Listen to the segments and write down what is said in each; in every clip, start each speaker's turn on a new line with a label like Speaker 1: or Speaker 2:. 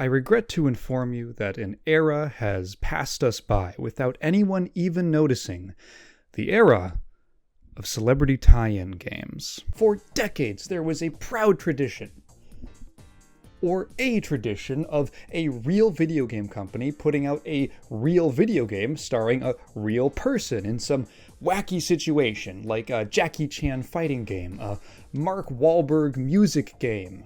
Speaker 1: I regret to inform you that an era has passed us by without anyone even noticing. The era of celebrity tie-in games. For decades, there was a proud tradition, or a tradition, of a real video game company putting out a real video game starring a real person in some wacky situation, like a Jackie Chan fighting game, a Mark Wahlberg music game,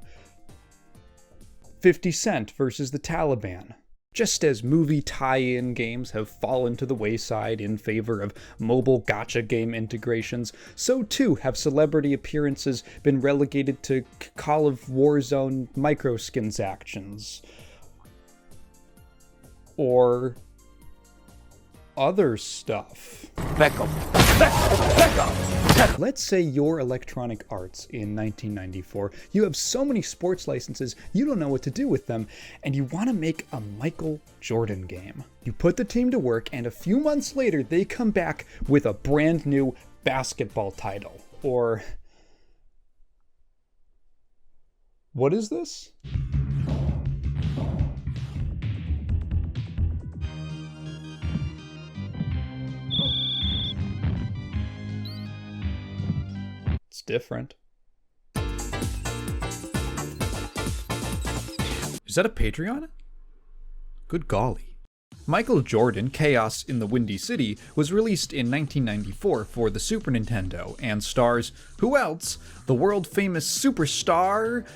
Speaker 1: 50 Cent versus the Taliban. Just as movie tie-in games have fallen to the wayside in favor of mobile gacha game integrations, so too have celebrity appearances been relegated to Call of Warzone microskins actions. Or other stuff.
Speaker 2: Beckham.
Speaker 1: Let's say you're Electronic Arts in 1994. You have so many sports licenses, you don't know what to do with them, and you want to make a Michael Jordan game. You put the team to work, and a few months later, they come back with a brand new basketball title. Or... what is this? Different. Is that a Patreon? Good golly. Michael Jordan, Chaos in the Windy City was released in 1994 for the Super Nintendo and stars, who else? The world-famous superstar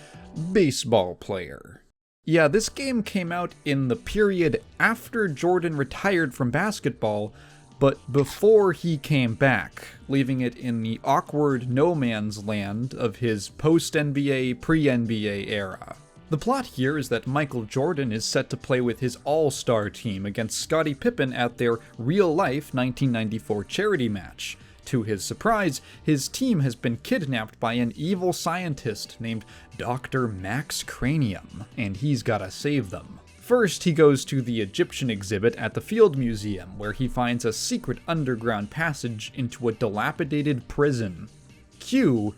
Speaker 1: baseball player. Yeah, this game came out in the period after Jordan retired from basketball, but before he came back, leaving it in the awkward no man's land of his post-NBA, pre-NBA era. The plot here is that Michael Jordan is set to play with his all-star team against Scottie Pippen at their real-life 1994 charity match. To his surprise, his team has been kidnapped by an evil scientist named Dr. Max Cranium, and he's gotta save them. First, he goes to the Egyptian exhibit at the Field Museum, where he finds a secret underground passage into a dilapidated prison. Cue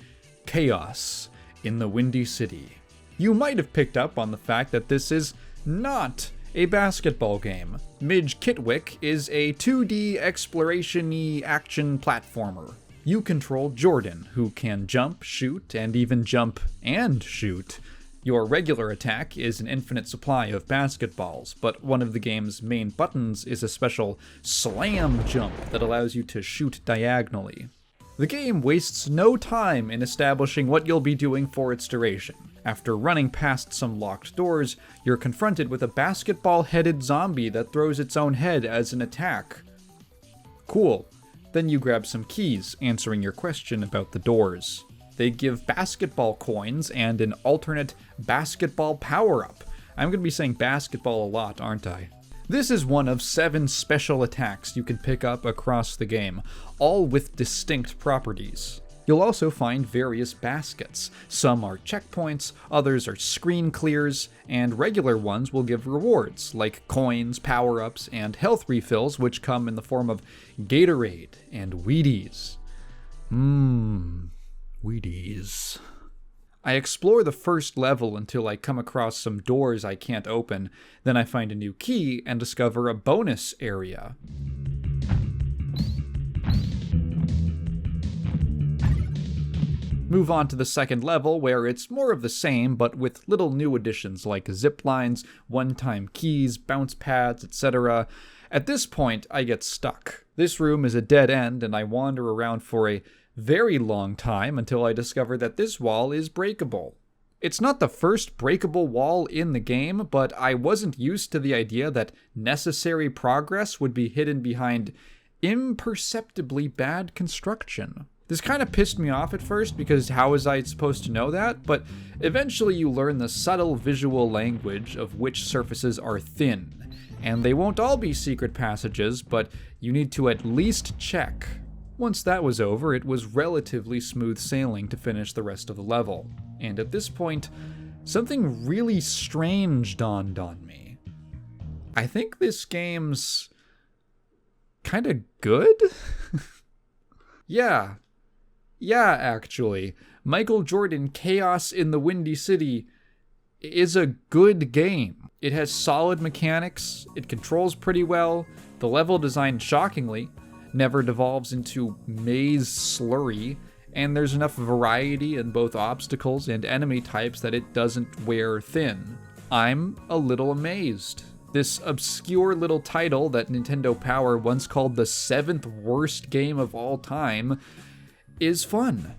Speaker 1: Chaos in the Windy City. You might have picked up on the fact that this is not a basketball game. Midge Kitwick is a 2D exploration-y action platformer. You control Jordan, who can jump, shoot, and even jump and shoot. Your regular attack is an infinite supply of basketballs, but one of the game's main buttons is a special slam jump that allows you to shoot diagonally. The game wastes no time in establishing what you'll be doing for its duration. After running past some locked doors, you're confronted with a basketball-headed zombie that throws its own head as an attack. Cool. Then you grab some keys, answering your question about the doors. They give basketball coins and an alternate basketball power-up. I'm going to be saying basketball a lot, aren't I? This is one of 7 special attacks you can pick up across the game, all with distinct properties. You'll also find various baskets. Some are checkpoints, others are screen clears, and regular ones will give rewards, like coins, power-ups, and health refills, which come in the form of Gatorade and Wheaties. Wheaties. I explore the first level until I come across some doors I can't open, then I find a new key and discover a bonus area. Move on to the second level, where it's more of the same, but with little new additions like zip lines, one-time keys, bounce pads, etc. At this point, I get stuck. This room is a dead end, and I wander around for a very long time until I discover that this wall is breakable. It's not the first breakable wall in the game, but I wasn't used to the idea that necessary progress would be hidden behind imperceptibly bad construction. This kind of pissed me off at first, because how was I supposed to know that? But eventually you learn the subtle visual language of which surfaces are thin. And they won't all be secret passages, but you need to at least check. Once that was over, it was relatively smooth sailing to finish the rest of the level. And at this point, something really strange dawned on me. I think this game's kinda good? Yeah, actually. Michael Jordan, Chaos in the Windy City is a good game. It has solid mechanics, it controls pretty well, the level design, shockingly, never devolves into maze slurry, and there's enough variety in both obstacles and enemy types that it doesn't wear thin. I'm a little amazed. This obscure little title that Nintendo Power once called the 7th worst game of all time is fun.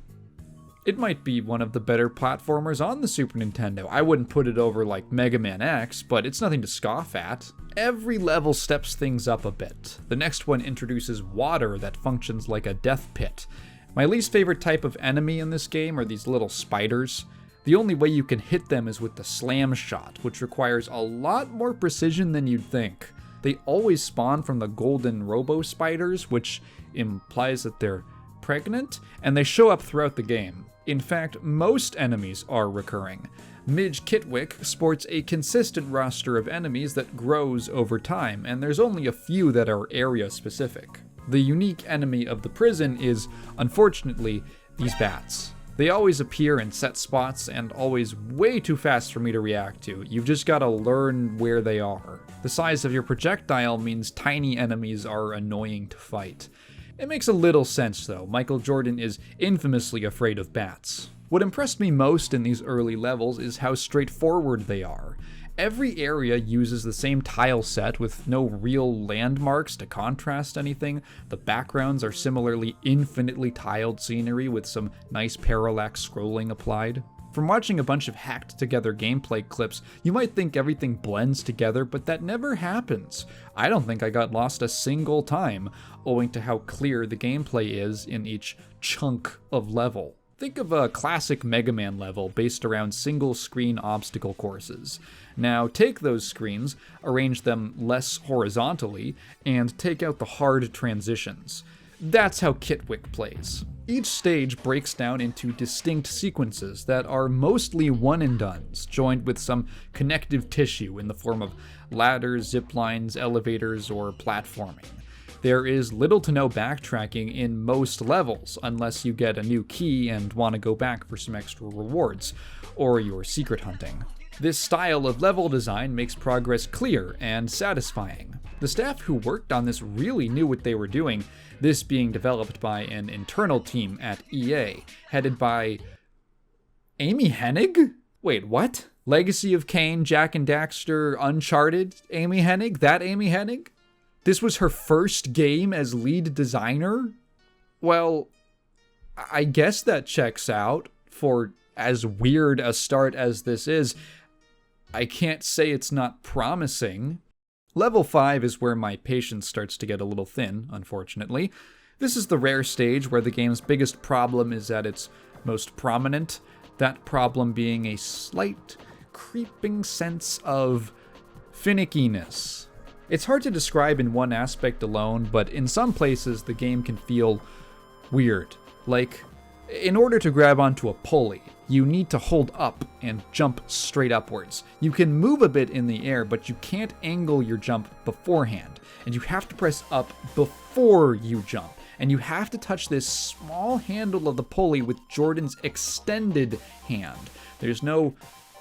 Speaker 1: It might be one of the better platformers on the Super Nintendo. I wouldn't put it over like Mega Man X, but it's nothing to scoff at. Every level steps things up a bit. The next one introduces water that functions like a death pit. My least favorite type of enemy in this game are these little spiders. The only way you can hit them is with the slam shot, which requires a lot more precision than you'd think. They always spawn from the golden robo spiders, which implies that they're pregnant, and they show up throughout the game. In fact, most enemies are recurring. Midge Kitwick sports a consistent roster of enemies that grows over time, and there's only a few that are area specific. The unique enemy of the prison is, unfortunately, these bats. They always appear in set spots and always way too fast for me to react to. You've just gotta learn where they are. The size of your projectile means tiny enemies are annoying to fight. It makes a little sense though. Michael Jordan is infamously afraid of bats. What impressed me most in these early levels is how straightforward they are. Every area uses the same tile set with no real landmarks to contrast anything. The backgrounds are similarly infinitely tiled scenery with some nice parallax scrolling applied. From watching a bunch of hacked together gameplay clips, you might think everything blends together, but that never happens. I don't think I got lost a single time, owing to how clear the gameplay is in each chunk of level. Think of a classic Mega Man level based around single-screen obstacle courses. Now take those screens, arrange them less horizontally, and take out the hard transitions. That's how Kitwick plays. Each stage breaks down into distinct sequences that are mostly one-and-dones, joined with some connective tissue in the form of ladders, zip lines, elevators, or platforming. There is little to no backtracking in most levels, unless you get a new key and want to go back for some extra rewards, or you're secret hunting. This style of level design makes progress clear and satisfying. The staff who worked on this really knew what they were doing, this being developed by an internal team at EA, headed by Amy Hennig? Wait, what? Legacy of Kain, Jak and Daxter, Uncharted, Amy Hennig? That Amy Hennig? This was her first game as lead designer? Well, I guess that checks out. For as weird a start as this is, I can't say it's not promising. Level 5 is where my patience starts to get a little thin, unfortunately. This is the rare stage where the game's biggest problem is at its most prominent, that problem being a slight, creeping sense of finickiness. It's hard to describe in one aspect alone, but in some places the game can feel weird. Like, in order to grab onto a pulley, you need to hold up and jump straight upwards. You can move a bit in the air, but you can't angle your jump beforehand. And you have to press up before you jump. And you have to touch this small handle of the pulley with Jordan's extended hand. There's no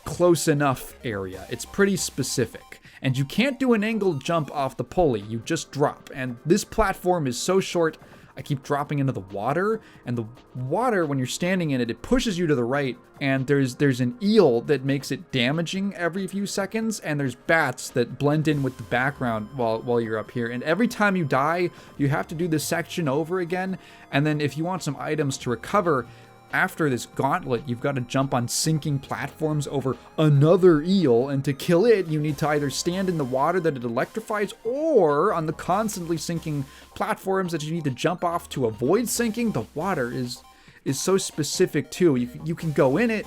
Speaker 1: close enough area. It's pretty specific. And you can't do an angled jump off the pulley, you just drop. And this platform is so short, I keep dropping into the water, and the water, when you're standing in it, it pushes you to the right, and there's an eel that makes it damaging every few seconds, and there's bats that blend in with the background while you're up here. And every time you die, you have to do this section over again, and then if you want some items to recover, after this gauntlet, you've got to jump on sinking platforms over another eel, and to kill it, you need to either stand in the water that it electrifies, or on the constantly sinking platforms that you need to jump off to avoid sinking. The water is so specific too. You can go in it,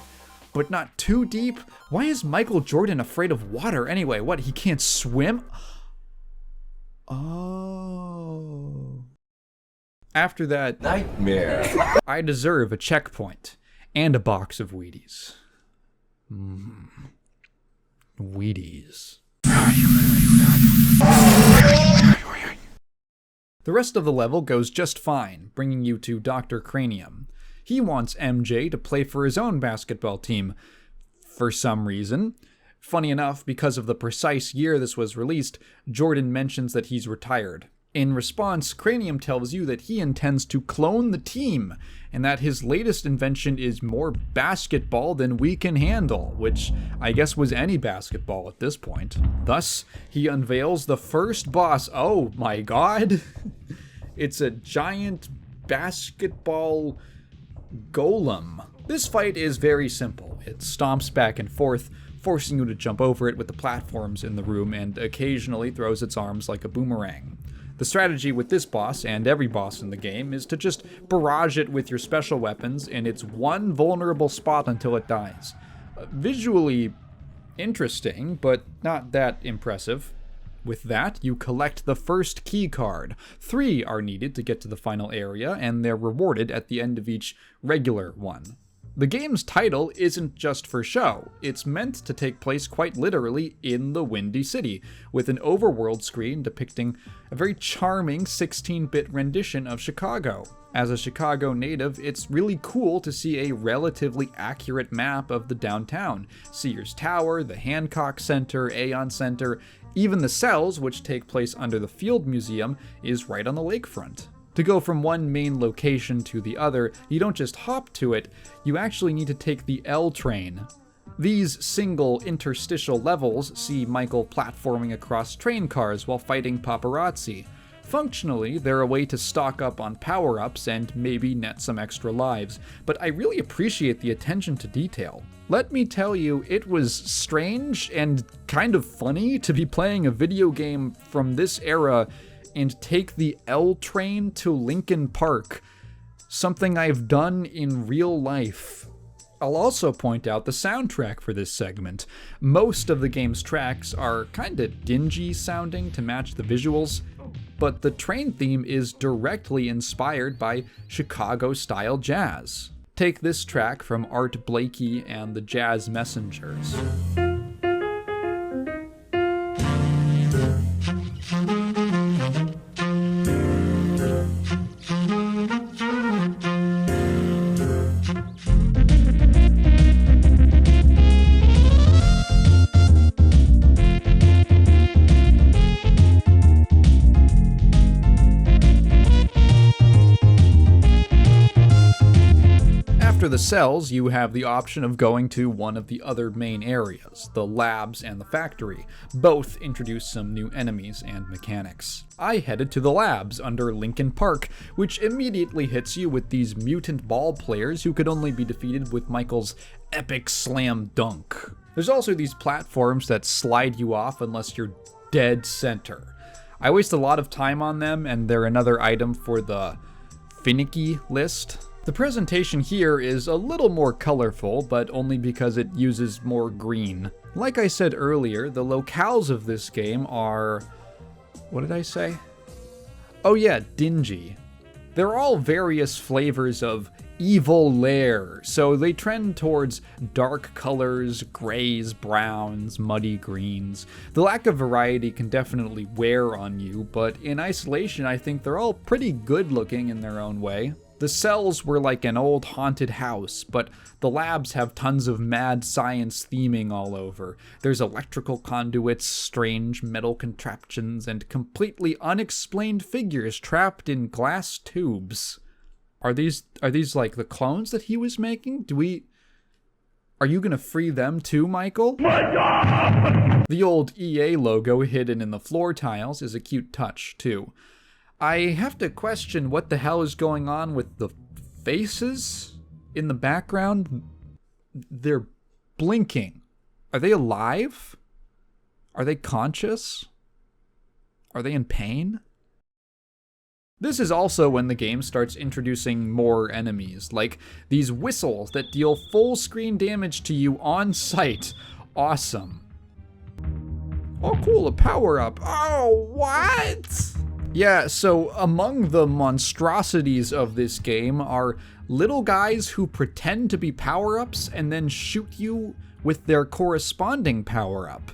Speaker 1: but not too deep. Why is Michael Jordan afraid of water anyway? What, he can't swim? Oh. After that nightmare, I deserve a checkpoint and a box of Wheaties. Wheaties. The rest of the level goes just fine, bringing you to Dr. Cranium. He wants MJ to play for his own basketball team. for some reason. Funny enough, because of the precise year this was released, Jordan mentions that he's retired. In response, Cranium tells you that he intends to clone the team, and that his latest invention is more basketball than we can handle, which I guess was any basketball at this point. Thus, he unveils the first boss. Oh my god! It's a giant basketball golem. This fight is very simple. It stomps back and forth, forcing you to jump over it with the platforms in the room, and occasionally throws its arms like a boomerang. The strategy with this boss, and every boss in the game, is to just barrage it with your special weapons in its one vulnerable spot until it dies. Visually interesting, but not that impressive. With that, you collect the first key card. 3 are needed to get to the final area, and they're rewarded at the end of each regular one. The game's title isn't just for show. It's meant to take place quite literally in the Windy City, with an overworld screen depicting a very charming 16-bit rendition of Chicago. As a Chicago native, it's really cool to see a relatively accurate map of the downtown. Sears Tower, the Hancock Center, Aeon Center, even the cells, which take place under the Field Museum, is right on the lakefront. To go from one main location to the other, you don't just hop to it, you actually need to take the L train. These single interstitial levels see Michael platforming across train cars while fighting paparazzi. Functionally, they're a way to stock up on power-ups and maybe net some extra lives, but I really appreciate the attention to detail. Let me tell you, it was strange and kind of funny to be playing a video game from this era and take the L train to Lincoln Park, something I've done in real life. I'll also point out the soundtrack for this segment. Most of the game's tracks are kinda dingy sounding to match the visuals, but the train theme is directly inspired by Chicago-style jazz. Take this track from Art Blakey and the Jazz Messengers. After the cells, you have the option of going to one of the other main areas, the labs and the factory. Both introduce some new enemies and mechanics. I headed to the labs under Lincoln Park, which immediately hits you with these mutant ball players who could only be defeated with Michael's epic slam dunk. There's also these platforms that slide you off unless you're dead center. I waste a lot of time on them, and they're another item for the finicky list. The presentation here is a little more colorful, but only because it uses more green. Like I said earlier, the locales of this game are... what did I say? Oh yeah, dingy. They're all various flavors of evil lair, so they trend towards dark colors, grays, browns, muddy greens. The lack of variety can definitely wear on you, but in isolation I think they're all pretty good looking in their own way. The cells were like an old haunted house, but the labs have tons of mad science theming all over. There's electrical conduits, strange metal contraptions, and completely unexplained figures trapped in glass tubes. Are these like the clones that he was making? Are you gonna free them too, Michael? The old EA logo hidden in the floor tiles is a cute touch, too. I have to question what the hell is going on with the faces in the background. They're blinking. Are they alive? Are they conscious? Are they in pain? This is also when the game starts introducing more enemies, like these whistles that deal full screen damage to you on sight. Awesome. Oh cool, a power-up. Oh, what? Yeah, so among the monstrosities of this game are little guys who pretend to be power-ups and then shoot you with their corresponding power-up.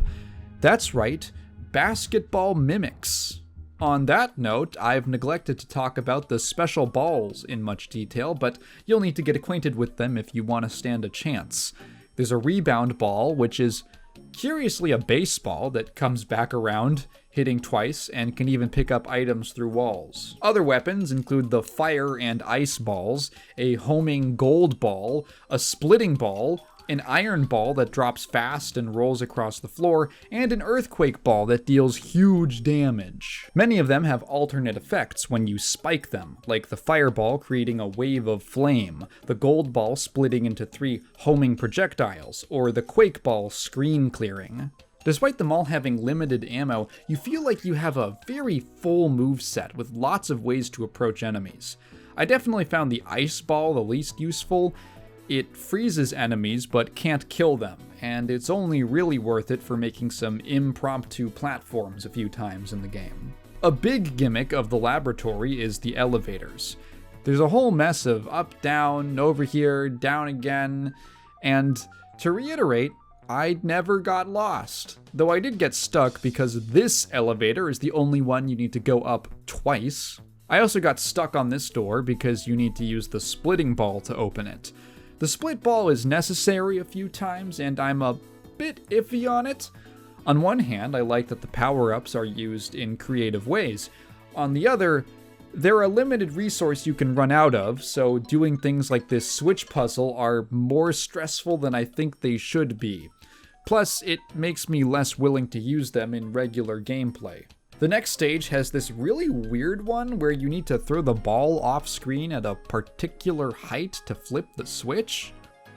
Speaker 1: That's right, basketball mimics. On that note, I've neglected to talk about the special balls in much detail, but you'll need to get acquainted with them if you want to stand a chance. There's a rebound ball, which is curiously a baseball that comes back around, hitting twice, and can even pick up items through walls. Other weapons include the fire and ice balls, a homing gold ball, a splitting ball, an iron ball that drops fast and rolls across the floor, and an earthquake ball that deals huge damage. Many of them have alternate effects when you spike them, like the fireball creating a wave of flame, the gold ball splitting into 3 homing projectiles, or the quake ball screen clearing. Despite them all having limited ammo, you feel like you have a very full moveset with lots of ways to approach enemies. I definitely found the ice ball the least useful. It freezes enemies but can't kill them, and it's only really worth it for making some impromptu platforms a few times in the game. A big gimmick of the laboratory is the elevators. There's a whole mess of up, down, over here, down again, and to reiterate, I never got lost. Though I did get stuck because this elevator is the only one you need to go up twice. I also got stuck on this door because you need to use the splitting ball to open it. The split ball is necessary a few times, and I'm a bit iffy on it. On one hand, I like that the power-ups are used in creative ways. On the other, they're a limited resource you can run out of, so doing things like this switch puzzle are more stressful than I think they should be. Plus, it makes me less willing to use them in regular gameplay. The next stage has this really weird one where you need to throw the ball off screen at a particular height to flip the switch.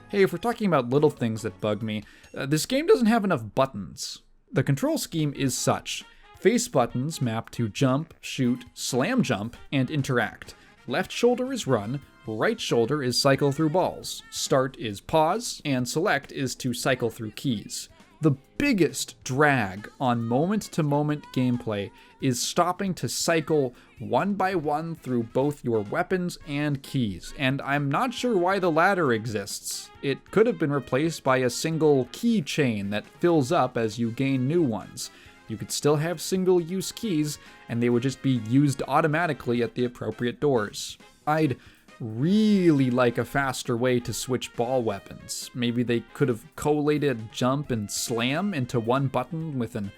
Speaker 1: Hey, if we're talking about little things that bug me, this game doesn't have enough buttons. The control scheme is such. Face buttons map to jump, shoot, slam jump, and interact. Left shoulder is run, right shoulder is cycle through balls, start is pause, and select is to cycle through keys. The biggest drag on moment-to-moment gameplay is stopping to cycle one by one through both your weapons and keys, and I'm not sure why the latter exists. It could have been replaced by a single key chain that fills up as you gain new ones. You could still have single-use keys, and they would just be used automatically at the appropriate doors. I'd really like a faster way to switch ball weapons. Maybe they could have collated jump and slam into one button with an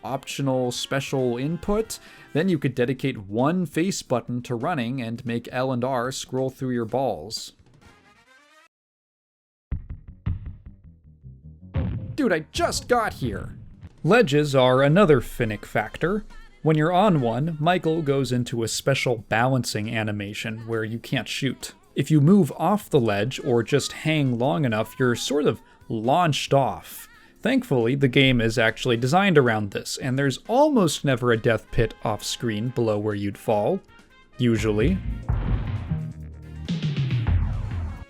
Speaker 1: optional special input. Then you could dedicate one face button to running and make L and R scroll through your balls. Dude, I just got here! Ledges are another Finnick factor. When you're on one, Michael goes into a special balancing animation where you can't shoot. If you move off the ledge or just hang long enough, you're sort of launched off. Thankfully, the game is actually designed around this, and there's almost never a death pit off screen below where you'd fall. Usually.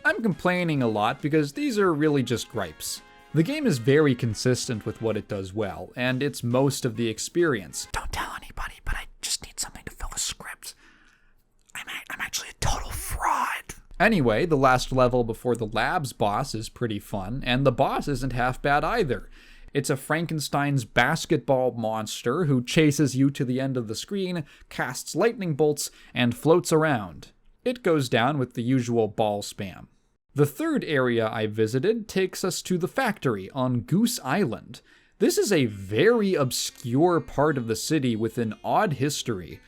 Speaker 1: I'm complaining a lot because these are really just gripes. The game is very consistent with what it does well, and it's most of the experience. Don't tell anybody, but I just need something to fill the script. I'm actually a total fraud. Anyway, the last level before the lab's boss is pretty fun, and the boss isn't half bad either. It's a Frankenstein's basketball monster who chases you to the end of the screen, casts lightning bolts, and floats around. It goes down with the usual ball spam. The third area I visited takes us to the factory on Goose Island. This is a very obscure part of the city with an odd history.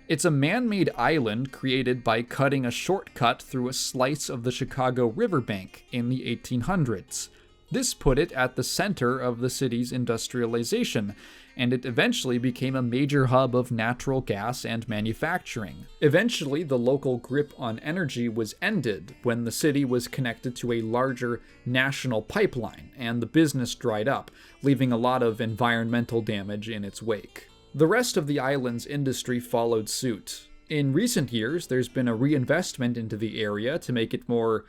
Speaker 1: It's a man-made island created by cutting a shortcut through a slice of the Chicago riverbank in the 1800s. This put it at the center of the city's industrialization, and it eventually became a major hub of natural gas and manufacturing. Eventually, the local grip on energy was ended when the city was connected to a larger national pipeline, and the business dried up, leaving a lot of environmental damage in its wake. The rest of the island's industry followed suit. In recent years, there's been a reinvestment into the area to make it more,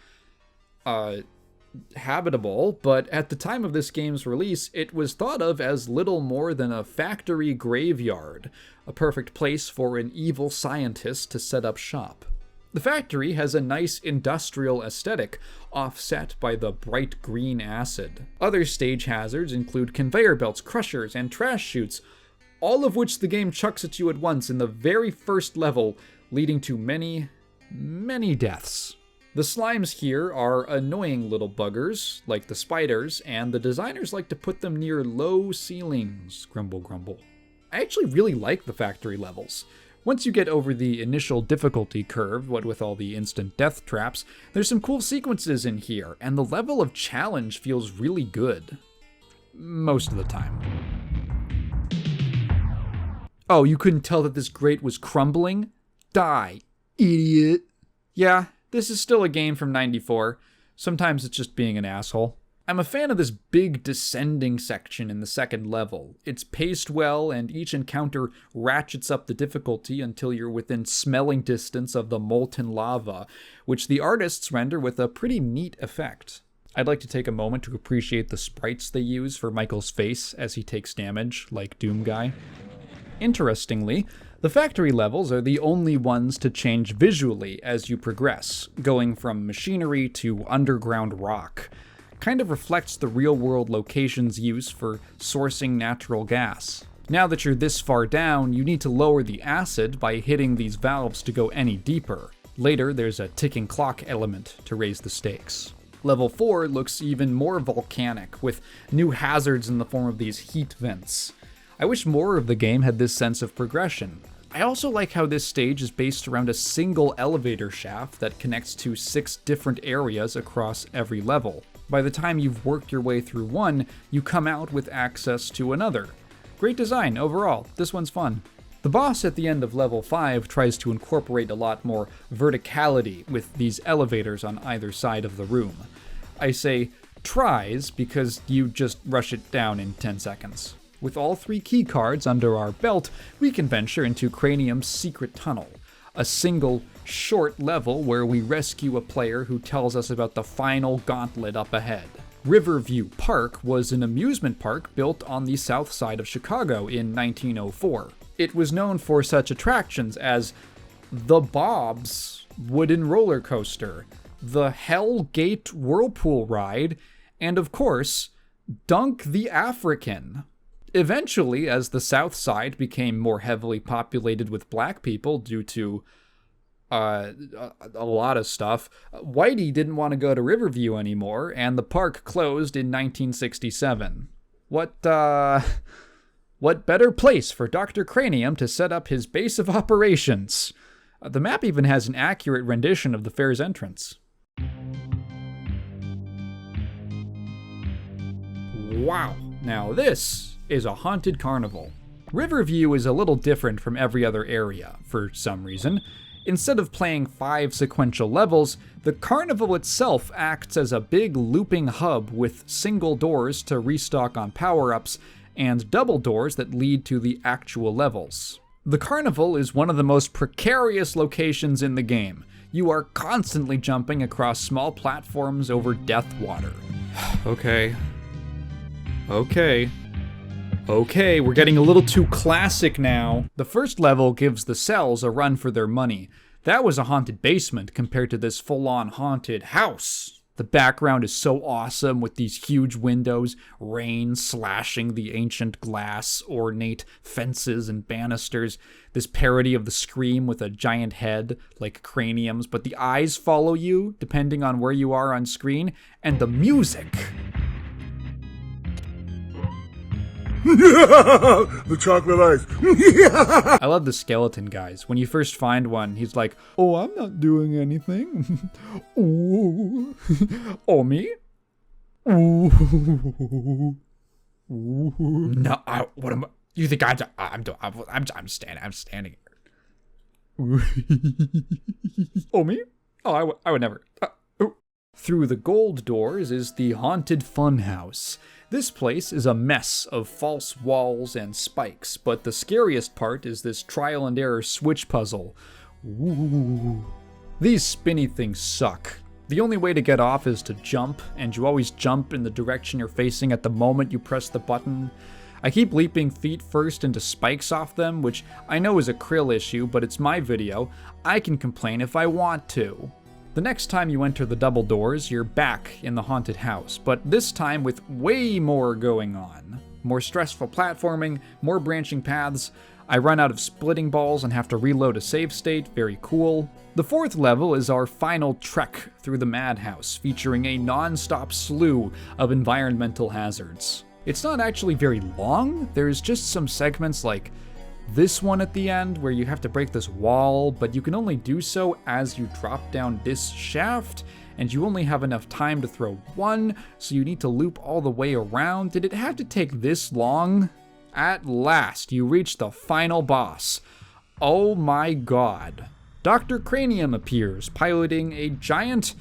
Speaker 1: habitable, but at the time of this game's release, it was thought of as little more than a factory graveyard, a perfect place for an evil scientist to set up shop. The factory has a nice industrial aesthetic, offset by the bright green acid. Other stage hazards include conveyor belts, crushers, and trash chutes, all of which the game chucks at you at once in the very first level, leading to many, many deaths. The slimes here are annoying little buggers, like the spiders, and the designers like to put them near low ceilings, grumble grumble. I actually really like the factory levels. Once you get over the initial difficulty curve, what with all the instant death traps, there's some cool sequences in here, and the level of challenge feels really good. Most of the time. Oh, you couldn't tell that this grate was crumbling? Die, idiot. Yeah, this is still a game from '94. Sometimes it's just being an asshole. I'm a fan of this big descending section in the second level. It's paced well, and each encounter ratchets up the difficulty until you're within smelling distance of the molten lava, which the artists render with a pretty neat effect. I'd like to take a moment to appreciate the sprites they use for Michael's face as he takes damage, like Doom Guy. Interestingly, the factory levels are the only ones to change visually as you progress, going from machinery to underground rock. Kind of reflects the real-world location's use for sourcing natural gas. Now that you're this far down, you need to lower the acid by hitting these valves to go any deeper. Later, there's a ticking clock element to raise the stakes. Level 4 looks even more volcanic, with new hazards in the form of these heat vents. I wish more of the game had this sense of progression. I also like how this stage is based around a single elevator shaft that connects to 6 different areas across every level. By the time you've worked your way through one, you come out with access to another. Great design overall, this one's fun. The boss at the end of level 5 tries to incorporate a lot more verticality with these elevators on either side of the room. I say tries because you just rush it down in 10 seconds. With all 3 key cards under our belt, we can venture into Cranium's secret tunnel, a single, short level where we rescue a player who tells us about the final gauntlet up ahead. Riverview Park was an amusement park built on the south side of Chicago in 1904. It was known for such attractions as the Bob's wooden roller coaster, the Hell Gate whirlpool ride, and of course, Dunk the African. Eventually, as the South Side became more heavily populated with black people due to a lot of stuff, Whitey didn't want to go to Riverview anymore, and the park closed in 1967. What better place for Dr. Cranium to set up his base of operations? The map even has an accurate rendition of the fair's entrance. Wow, now this is a haunted carnival. Riverview is a little different from every other area, for some reason. Instead of playing 5 sequential levels, the carnival itself acts as a big looping hub with single doors to restock on power-ups and double doors that lead to the actual levels. The carnival is one of the most precarious locations in the game. You are constantly jumping across small platforms over death water. Okay, we're getting a little too classic now. The first level gives the cells a run for their money. That was a haunted basement compared to this full-on haunted house. The background is so awesome with these huge windows, rain slashing the ancient glass, ornate fences and banisters, this parody of the Scream with a giant head like Cranium's, but the eyes follow you depending on where you are on screen, and the music.
Speaker 2: The chocolate ice.
Speaker 1: I love the skeleton guys. When you first find one, he's like, "Oh, I'm not doing anything." Ooh. Oh, me? Ooh. No, what am I? You think I'm standing here. Oh, me? Oh, I would never. Through the gold doors is the Haunted Funhouse. This place is a mess of false walls and spikes, but the scariest part is this trial and error switch puzzle. Ooh. These spinny things suck. The only way to get off is to jump, and you always jump in the direction you're facing at the moment you press the button. I keep leaping feet first into spikes off them, which I know is a krill issue, but it's my video. I can complain if I want to. The next time you enter the double doors, you're back in the haunted house, but this time with way more going on. More stressful platforming, more branching paths. I run out of splitting balls and have to reload a save state, very cool. The fourth level is our final trek through the madhouse, featuring a non-stop slew of environmental hazards. It's not actually very long, there's just some segments like this one at the end where you have to break this wall, but you can only do so as you drop down this shaft, and you only have enough time to throw one, so you need to loop all the way around. Did it have to take this long? At last, you reach the final boss. Oh my god. Dr. Cranium appears, piloting a giant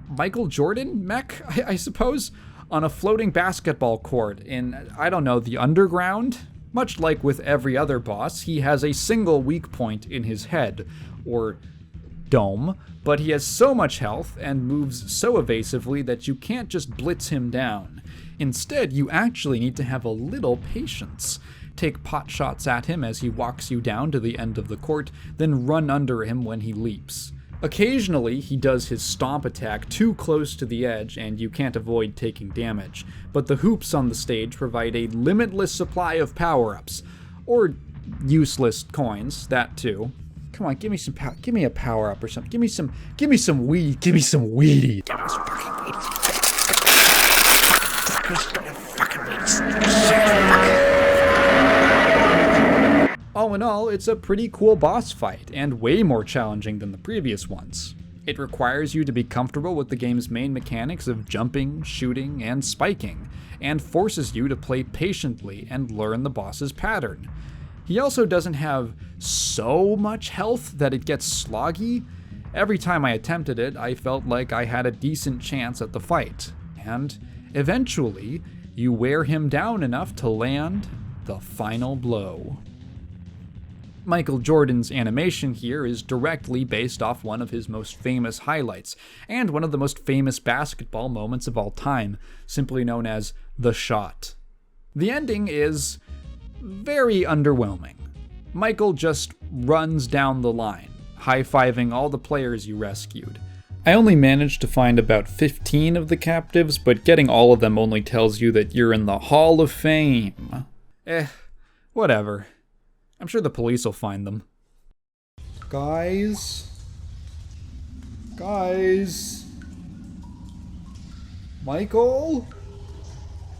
Speaker 1: Michael Jordan mech, I suppose, on a floating basketball court in, I don't know, the underground? Much like with every other boss, he has a single weak point in his head, or dome, but he has so much health and moves so evasively that you can't just blitz him down. Instead, you actually need to have a little patience. Take pot shots at him as he walks you down to the end of the court, then run under him when he leaps. Occasionally, he does his stomp attack too close to the edge and you can't avoid taking damage, but the hoops on the stage provide a limitless supply of power-ups. Or useless coins, that too. Come on, give me a power-up or something. Give me some weed. Give me some weedy. Give me some fucking weed. All in all, it's a pretty cool boss fight, and way more challenging than the previous ones. It requires you to be comfortable with the game's main mechanics of jumping, shooting, and spiking, and forces you to play patiently and learn the boss's pattern. He also doesn't have so much health that it gets sloggy. Every time I attempted it, I felt like I had a decent chance at the fight, and eventually, you wear him down enough to land the final blow. Michael Jordan's animation here is directly based off one of his most famous highlights, and one of the most famous basketball moments of all time, simply known as the shot. The ending is very underwhelming. Michael just runs down the line, high-fiving all the players you rescued. I only managed to find about 15 of the captives, but getting all of them only tells you that you're in the Hall of Fame. Whatever. I'm sure the police will find them. Guys? Michael?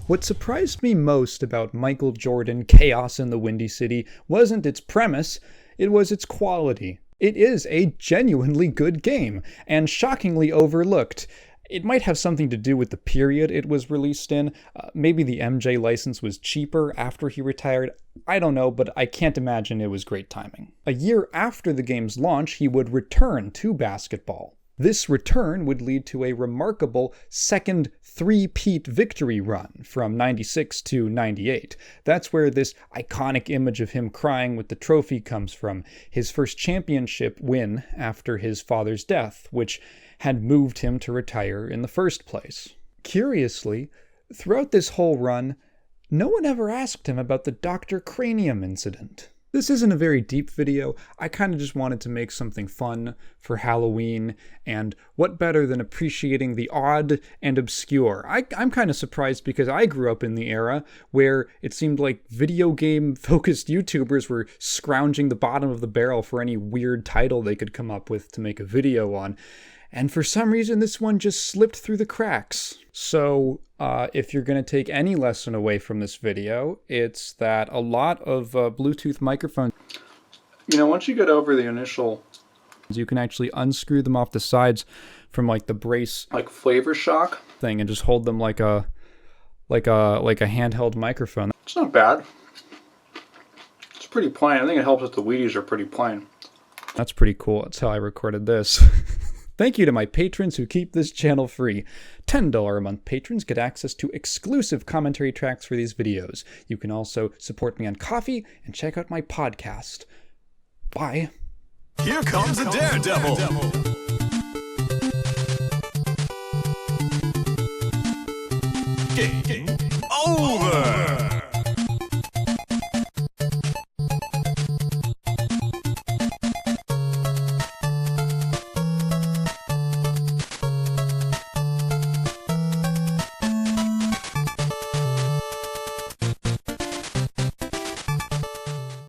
Speaker 1: What surprised me most about Michael Jordan Chaos in the Windy City wasn't its premise, it was its quality. It is a genuinely good game, and shockingly overlooked. It might have something to do with the period it was released in. Maybe the MJ license was cheaper after he retired. I don't know, but I can't imagine it was great timing. A year after the game's launch, he would return to basketball. This return would lead to a remarkable second three-peat victory run from 96 to 98. That's where this iconic image of him crying with the trophy comes from, his first championship win after his father's death, which had moved him to retire in the first place. Curiously, throughout this whole run, no one ever asked him about the Dr. Cranium incident. This isn't a very deep video. I kind of just wanted to make something fun for Halloween, and what better than appreciating the odd and obscure. I'm kind of surprised because I grew up in the era where it seemed like video game-focused YouTubers were scrounging the bottom of the barrel for any weird title they could come up with to make a video on. And for some reason, this one just slipped through the cracks. So, if you're going to take any lesson away from this video, it's that a lot of Bluetooth microphones, once you get over the initial, you can actually unscrew them off the sides from like the brace, like flavor shock thing, and just hold them like a handheld microphone. It's not bad. It's pretty plain. I think it helps that the Wheaties are pretty plain. That's pretty cool. That's how I recorded this. Thank you to my patrons who keep this channel free. $10 a month patrons get access to exclusive commentary tracks for these videos. You can also support me on Ko-fi and check out my podcast. Bye.
Speaker 3: Here comes a daredevil. Game.